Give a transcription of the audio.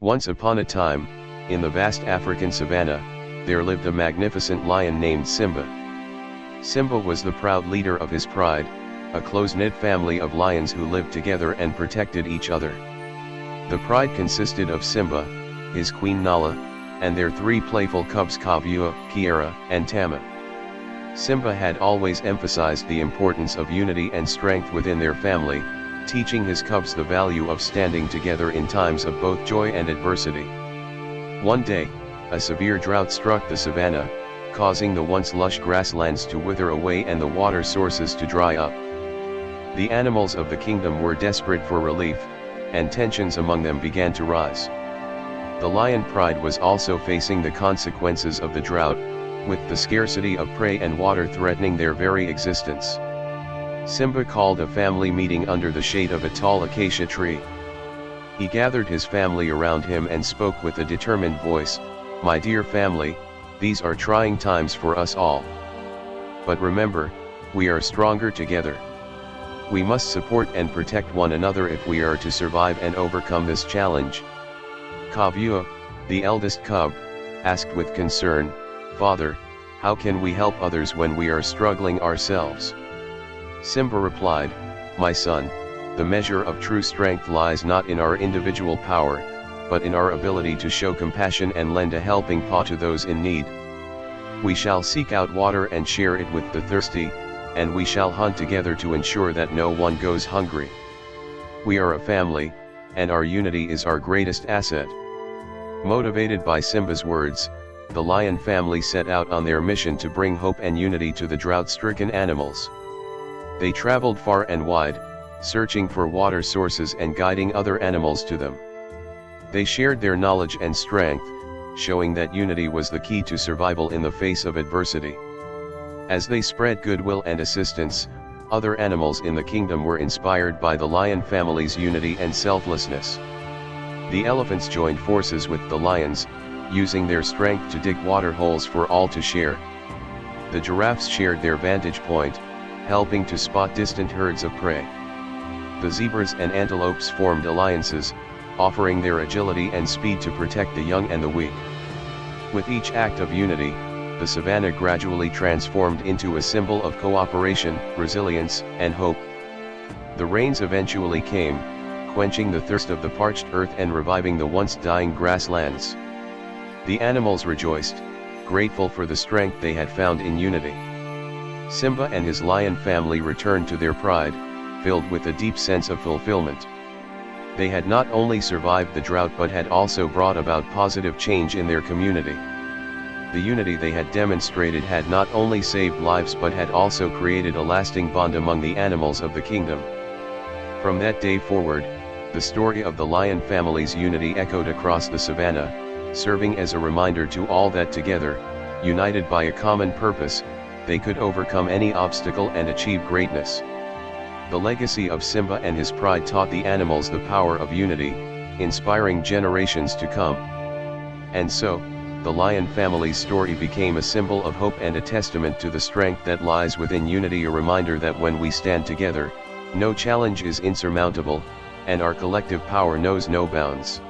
Once upon a time, in the vast African savanna, there lived a magnificent lion named Simba. Simba was the proud leader of his pride, a close-knit family of lions who lived together and protected each other. The pride consisted of Simba, his queen Nala, and their three playful cubs Kavua, Kiara, and Tama. Simba had always emphasized the importance of unity and strength within their family, teaching his cubs the value of standing together in times of both joy and adversity. One day, a severe drought struck the savanna, causing the once lush grasslands to wither away and the water sources to dry up. The animals of the kingdom were desperate for relief, and tensions among them began to rise. The lion pride was also facing the consequences of the drought, with the scarcity of prey and water threatening their very existence. Simba called a family meeting under the shade of a tall acacia tree. He gathered his family around him and spoke with a determined voice, "My dear family, these are trying times for us all. But remember, we are stronger together. We must support and protect one another if we are to survive and overcome this challenge." Kavua, the eldest cub, asked with concern, "Father, how can we help others when we are struggling ourselves?" Simba replied, "My son, the measure of true strength lies not in our individual power, but in our ability to show compassion and lend a helping paw to those in need. We shall seek out water and share it with the thirsty, and we shall hunt together to ensure that no one goes hungry. We are a family, and our unity is our greatest asset." Motivated by Simba's words, the lion family set out on their mission to bring hope and unity to the drought-stricken animals. They traveled far and wide, searching for water sources and guiding other animals to them. They shared their knowledge and strength, showing that unity was the key to survival in the face of adversity. As they spread goodwill and assistance, other animals in the kingdom were inspired by the lion family's unity and selflessness. The elephants joined forces with the lions, using their strength to dig water holes for all to share. The giraffes shared their vantage point, helping to spot distant herds of prey. The zebras and antelopes formed alliances, offering their agility and speed to protect the young and the weak. With each act of unity, the savanna gradually transformed into a symbol of cooperation, resilience, and hope. The rains eventually came, quenching the thirst of the parched earth and reviving the once dying grasslands. The animals rejoiced, grateful for the strength they had found in unity. Simba and his lion family returned to their pride, filled with a deep sense of fulfillment. They had not only survived the drought but had also brought about positive change in their community. The unity they had demonstrated had not only saved lives but had also created a lasting bond among the animals of the kingdom. From that day forward, the story of the lion family's unity echoed across the savanna, serving as a reminder to all that together, united by a common purpose, they could overcome any obstacle and achieve greatness. The legacy of Simba and his pride taught the animals the power of unity, inspiring generations to come. And so, the lion family's story became a symbol of hope and a testament to the strength that lies within unity, a reminder that when we stand together, no challenge is insurmountable, and our collective power knows no bounds.